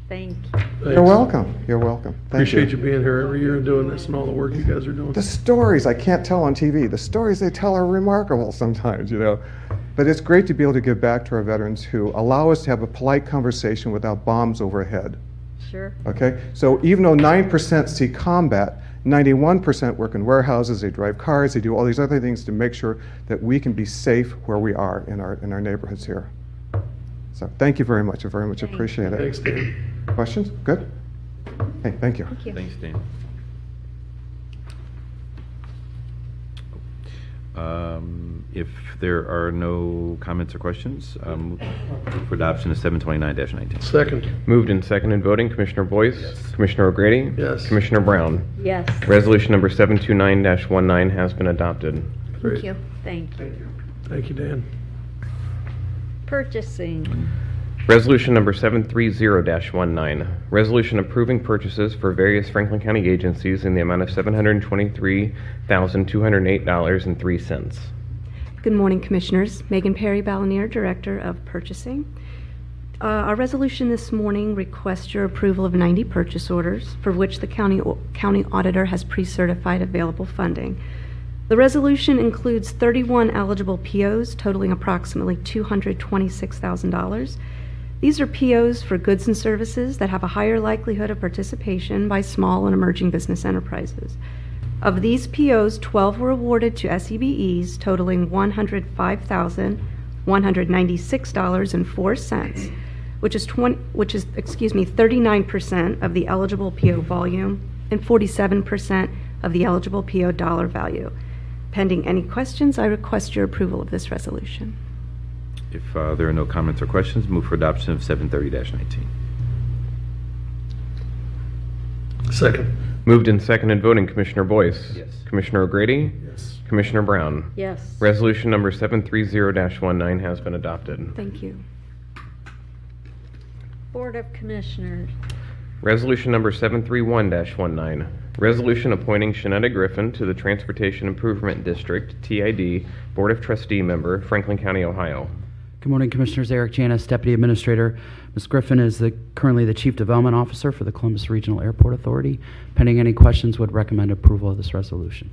Thank you. Thanks. You're welcome. You're welcome. Thank Appreciate you being here every year and doing this and all the work you guys are doing. The stories I can't tell on TV. The stories they tell are remarkable sometimes, you know. But it's great to be able to give back to our veterans who allow us to have a polite conversation without bombs overhead. Sure. Okay? So even though 9% see combat, 91% work in warehouses, they drive cars, they do all these other things to make sure that we can be safe where we are in our neighborhoods here. So thank you very much. I very much appreciate it. Thanks, Dan. Questions? Good? Hey, thank you. Thank you. Thanks, Dan. If there are no comments or questions, move for adoption of 729-19. Second. Moved and seconded voting, Commissioner Boyce, Yes. Commissioner O'Grady, Yes. Commissioner Brown. Yes. Resolution number 729-19 has been adopted. Thank you. Thank you. Thank you, Dan. Purchasing. Resolution number 730-19, resolution approving purchases for various Franklin County agencies in the amount of $723,208.03. Good morning, Commissioners. Megan Perry Balanier, Director of Purchasing. Our resolution this morning requests your approval of 90 purchase orders for which the county auditor has pre-certified available funding. The resolution includes 31 eligible POs totaling approximately $226,000. These are POs for goods and services that have a higher likelihood of participation by small and emerging business enterprises. Of these POs, 12 were awarded to SEBEs totaling $105,196.04, which is 39% of the eligible PO volume and 47% of the eligible PO dollar value. Pending any questions, I request your approval of this resolution. If there are no comments or questions, move for adoption of 730-19. Second. Moved and seconded voting, Commissioner Boyce. Yes. Commissioner O'Grady. Yes. Commissioner Brown. Yes. Resolution number 730-19 has been adopted. Thank you. Board of Commissioners. Resolution number 731-19, resolution appointing Shanetta Griffin to the Transportation Improvement District, TID, Board of Trustee member, Franklin County, Ohio. Good morning, Commissioners. Eric Janis, Deputy Administrator. Ms. Griffin is currently the Chief Development Officer for the Columbus Regional Airport Authority. Pending any questions, would recommend approval of this resolution.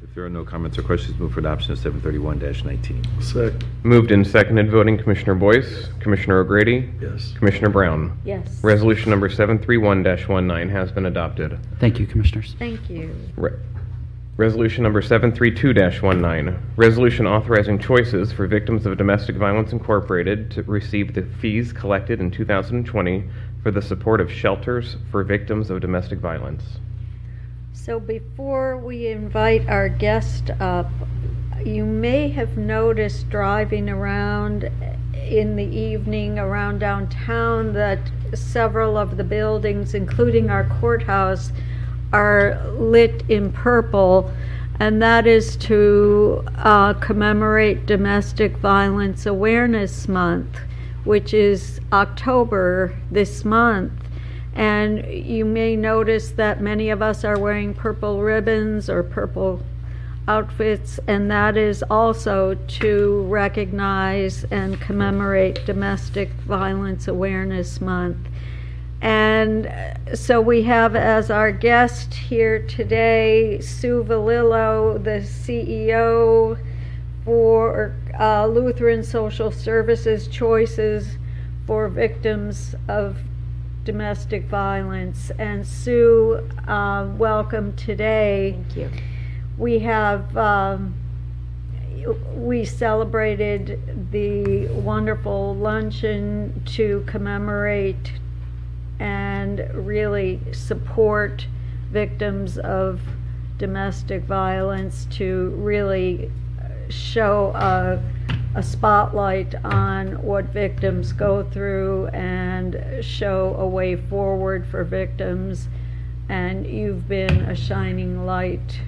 If there are no comments or questions, move for adoption of 731-19. Second. Moved and seconded voting, Commissioner Boyce, Commissioner O'Grady, Yes. Commissioner Brown. Yes. Resolution number 731-19 has been adopted. Thank you, Commissioners. Thank you. Resolution number 732-19, resolution authorizing choices for victims of domestic violence incorporated to receive the fees collected in 2020 for the support of shelters for victims of domestic violence. So before we invite our guest up, you may have noticed driving around in the evening around downtown that several of the buildings, including our courthouse, are lit in purple, and that is to commemorate Domestic Violence Awareness Month, which is October this month. And you may notice that many of us are wearing purple ribbons or purple outfits, and that is also to recognize and commemorate Domestic Violence Awareness Month. And so we have as our guest here today Sue Valillo, the CEO for Lutheran Social Services Choices for Victims of Domestic Violence. And Sue, welcome today. Thank you. We have we celebrated the wonderful luncheon to commemorate and really support victims of domestic violence, to really show a spotlight on what victims go through and show a way forward for victims. And you've been a shining light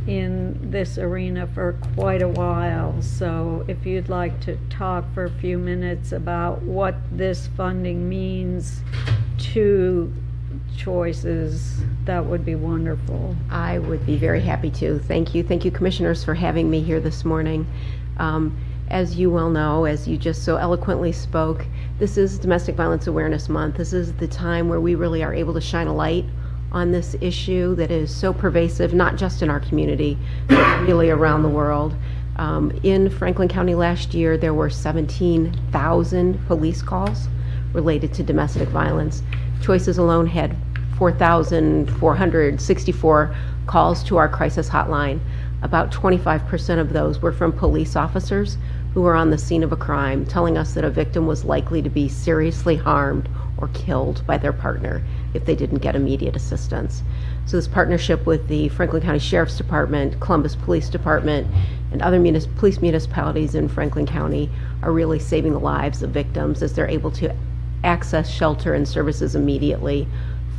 in this arena for quite a while. So if you'd like to talk for a few minutes about what this funding means to Choices, that would be wonderful. I would be very happy to. Thank you. Thank you, commissioners, for having me here this morning. As you well know, as you just so eloquently spoke, this is Domestic Violence Awareness Month. This is the time where we really are able to shine a light on this issue that is so pervasive, not just in our community, but really around the world. In Franklin County last year, there were 17,000 police calls related to domestic violence. Choices alone had 4,464 calls to our crisis hotline. About 25% of those were from police officers who were on the scene of a crime, telling us that a victim was likely to be seriously harmed or killed by their partner if they didn't get immediate assistance. So this partnership with the Franklin County Sheriff's Department, Columbus Police Department, and other police municipalities in Franklin County are really saving the lives of victims as they're able to access shelter and services immediately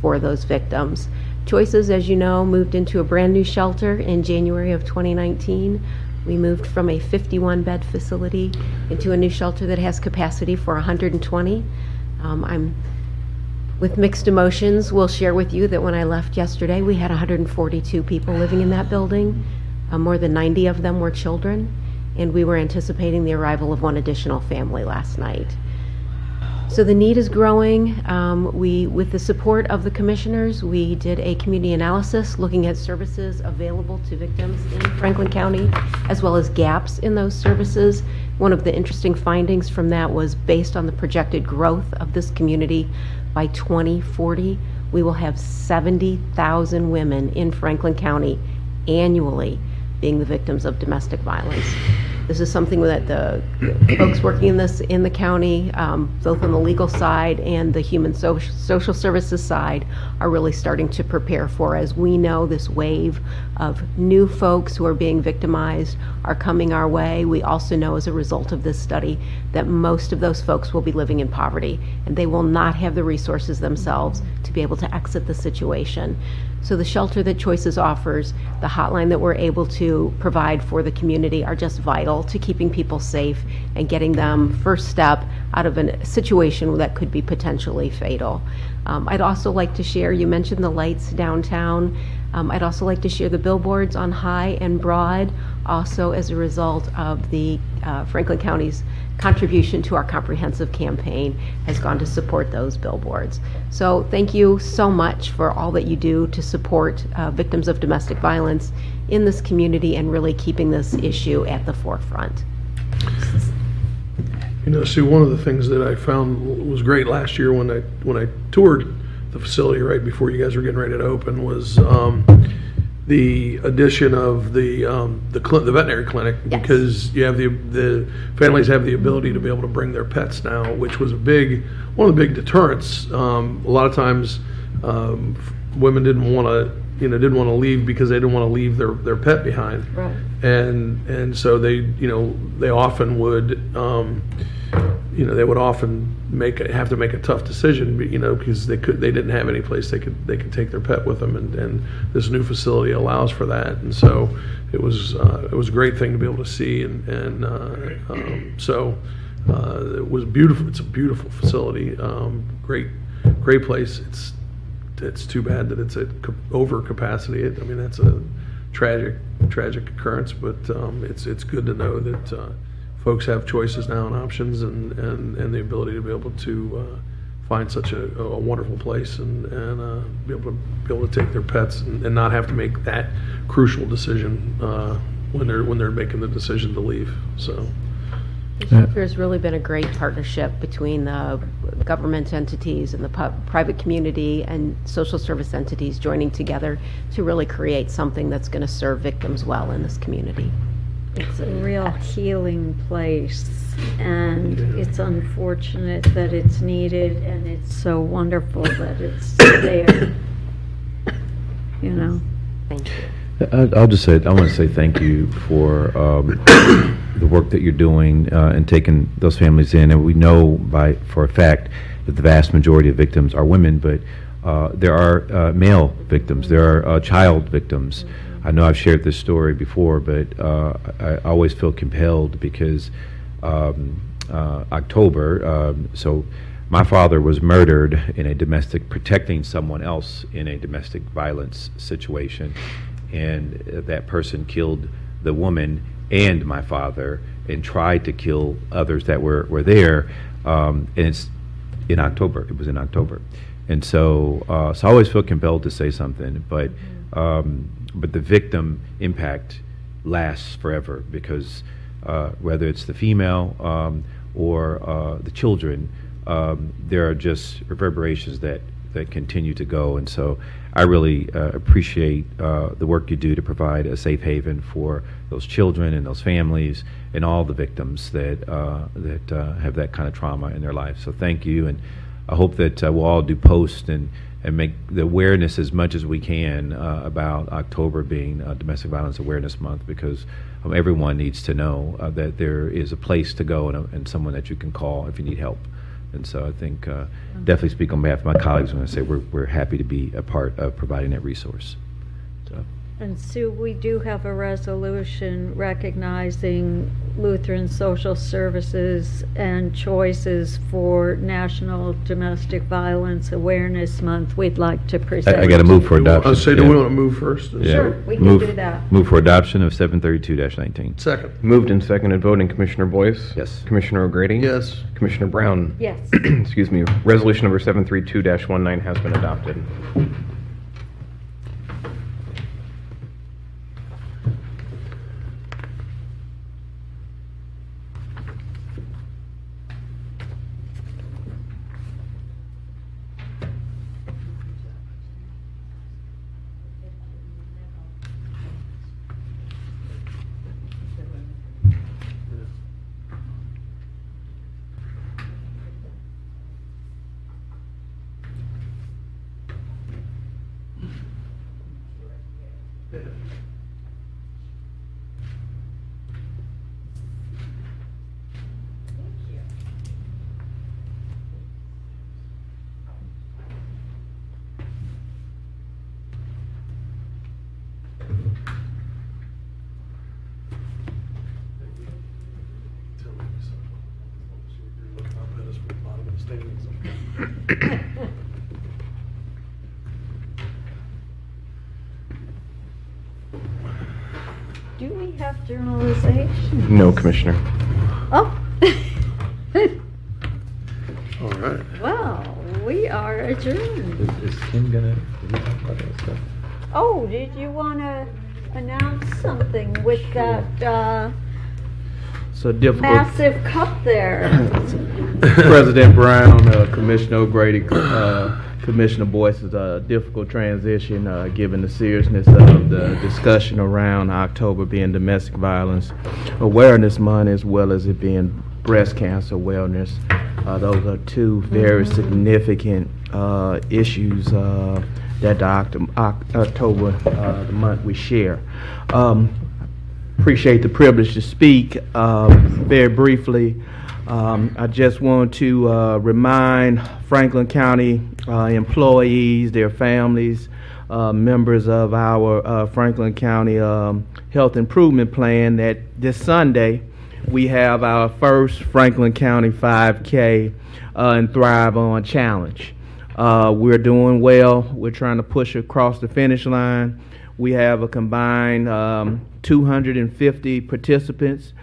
for those victims. Choices, as you know, moved into a brand new shelter in January of 2019. We moved from a 51-bed facility into a new shelter that has capacity for 120. I'm with mixed emotions. We'll share with you that when I left yesterday, we had 142 people living in that building. More than 90 of them were children, and we were anticipating the arrival of one additional family last night. So the need is growing. With the support of the commissioners, we did a community analysis looking at services available to victims in Franklin County, as well as gaps in those services. One of the interesting findings from that was based on the projected growth of this community by 2040, we will have 70,000 women in Franklin County annually being the victims of domestic violence. This is something that the folks working in the county, both on the legal side and the human social services side, are really starting to prepare for, as we know this wave of new folks who are being victimized are coming our way. We also know, as a result of this study, that most of those folks will be living in poverty, and they will not have the resources themselves to be able to exit the situation. So the shelter that Choices offers, the hotline that we're able to provide for the community, are just vital to keeping people safe and getting them first step out of a situation that could be potentially fatal. I'd also like to share, you mentioned the lights downtown. I'd also like to share the billboards on High and Broad, also as a result of the Franklin County's contribution to our comprehensive campaign has gone to support those billboards. So thank you so much for all that you do to support victims of domestic violence in this community and really keeping this issue at the forefront. You know, Sue, one of the things that I found was great last year when I toured the facility right before you guys were getting ready to open was the addition of the veterinary clinic. Yes. Because you have the families have the ability to be able to bring their pets now, which was one of the big deterrents. A lot of times women didn't want to leave because they didn't want to leave their pet behind. Right. And so they often would they would often have to make a tough decision, because they didn't have any place they could take their pet with them, and this new facility allows for that. And so it was a great thing to be able to see, so it was beautiful. It's a beautiful facility, great place. It's too bad that it's at over capacity. I mean, that's a tragic occurrence, but it's good to know that folks have choices now and options and the ability to be able to find such a wonderful place and be able to take their pets and not have to make that crucial decision when they're making the decision to leave. So. The shelter has really been a great partnership between the government entities and the private community and social service entities joining together to really create something that's going to serve victims well in this community. It's a real healing place, and it's unfortunate that it's needed, and it's so wonderful that it's there. Thank you. I want to say thank you for the work that you're doing and taking those families in. And we know for a fact that the vast majority of victims are women, but there are male victims. There are child victims. I know I've shared this story before, but I always feel compelled because October, so my father was murdered in a protecting someone else in a domestic violence situation, and that person killed the woman and my father and tried to kill others that were there, and it's in October. It was in October. And so I always feel compelled to say something, but the victim impact lasts forever because whether it's the female or the children, there are just reverberations that continue to go. And so I really appreciate the work you do to provide a safe haven for those children and those families and all the victims that have that kind of trauma in their life. So thank you, and I hope that we'll all do posts and make the awareness as much as we can about October being Domestic Violence Awareness Month, because everyone needs to know that there is a place to go and someone that you can call if you need help. And so I think definitely speak on behalf of my colleagues when I say we're happy to be a part of providing that resource. So. And Sue, we do have a resolution recognizing Lutheran Social Services and choices for National Domestic Violence Awareness Month we'd like to present. I got to move for adoption. Do we want to move first? Yeah. Sure, we can do that. Move for adoption of 732-19. Second. Moved and seconded, voting Commissioner Boyce? Yes. Commissioner O'Grady? Yes. Commissioner Brown? Yes. Excuse me. Resolution number 732-19 has been adopted. Do we have journalization? No, Commissioner. Oh. All right. Well, we are adjourned. Is Kim going to talk about that stuff? Oh, did you want to announce something with that So difficult. massive cup there? President Brown, Commissioner O'Grady, Commissioner Boyce, is a difficult transition given the seriousness of the discussion around October being Domestic Violence Awareness Month, as well as it being Breast Cancer Awareness. Those are two very significant issues that October, the month we share. Appreciate the privilege to speak. Very briefly, I just want to remind Franklin County employees, their families, members of our Franklin County Health Improvement Plan that this Sunday we have our first Franklin County 5K and Thrive On Challenge. We're doing well. We're trying to push across the finish line. We have a combined 250 participants,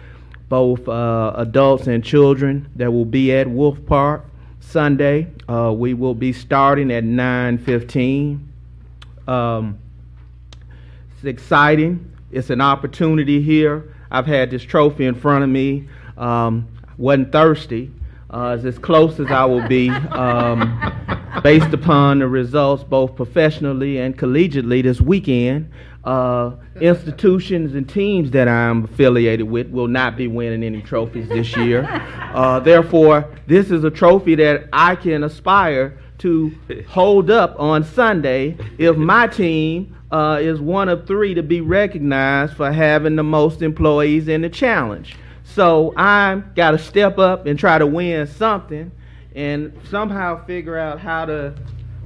both adults and children, that will be at Wolf Park Sunday. We will be starting at 9:15. It's exciting. It's an opportunity here. I've had this trophy in front of me. Wasn't thirsty. It's as close as I will be based upon the results both professionally and collegiately this weekend. Institutions and teams that I'm affiliated with will not be winning any trophies this year. Therefore, this is a trophy that I can aspire to hold up on Sunday if my team is one of three to be recognized for having the most employees in the challenge. So I got to step up and try to win something and somehow figure out how to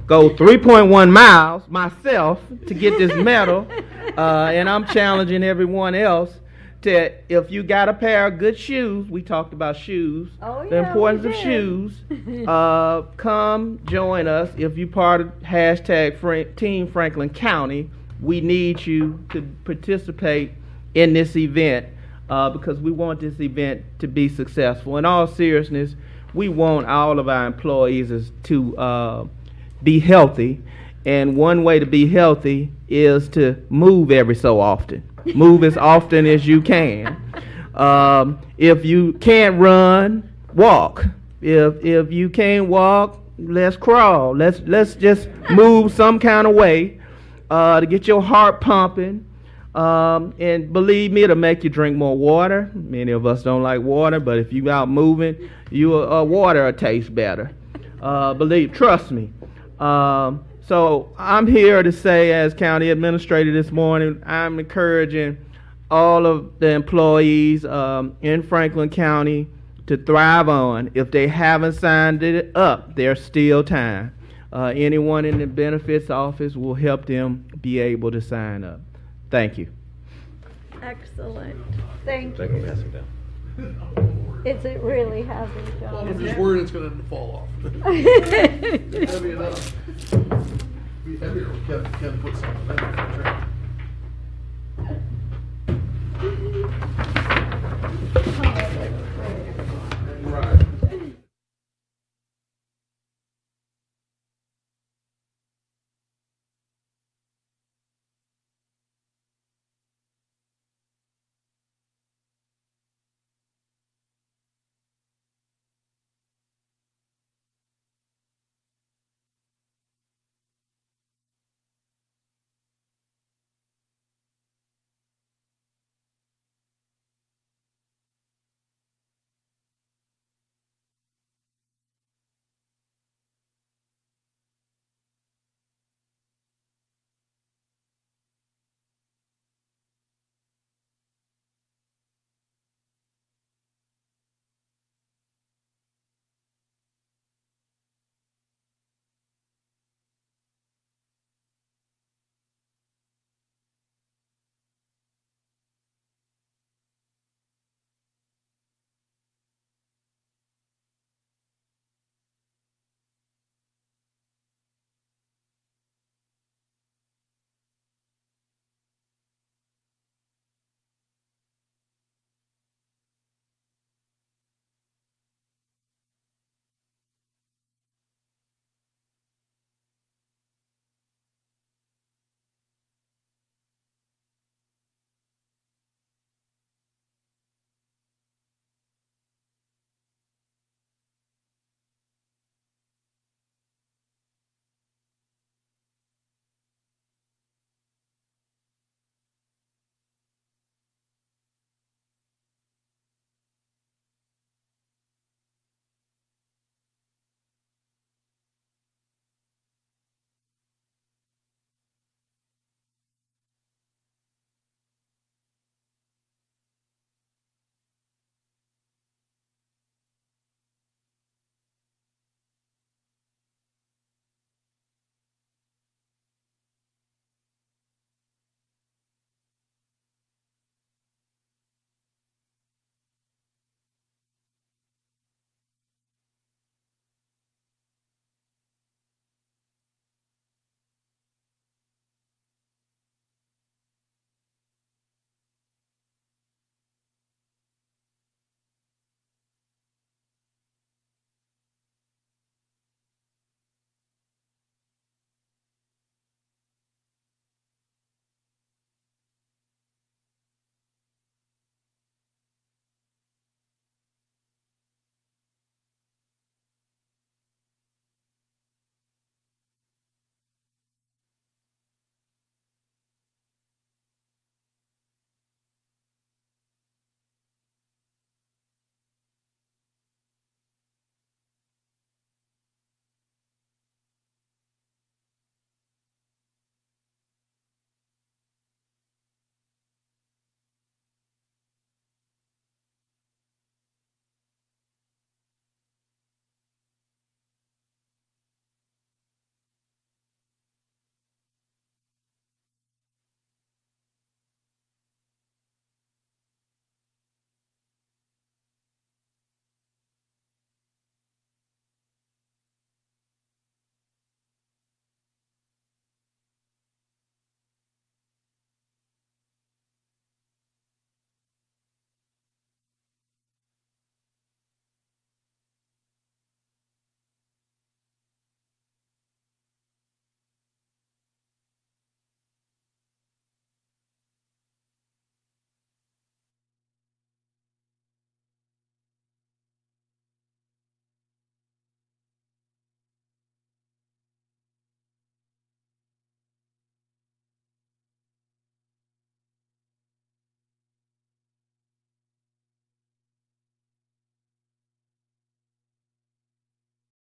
go 3.1 miles myself to get this medal. And I'm challenging everyone else to, if you got a pair of good shoes, we talked about shoes, the importance of shoes, come join us. If you part of hashtag Team Franklin County, we need you to participate in this event because we want this event to be successful. In all seriousness, we want all of our employees to be healthy, and one way to be healthy is to move every so often. Move as often as you can. If you can't run, walk. If you can't walk, let's crawl. Let's just move some kind of way to get your heart pumping. And believe me, it'll make you drink more water. Many of us don't like water, but if you out moving, water will taste better. Trust me. So I'm here to say, as county administrator this morning, I'm encouraging all of the employees in Franklin County to thrive on. If they haven't signed it up, there's still time. Anyone in the benefits office will help them be able to sign up. Thank you. Excellent. Thank you. Is it really heavy, John? Well, I'm just worried it's going to fall off. Heavy enough. Be heavier. We can put something in there.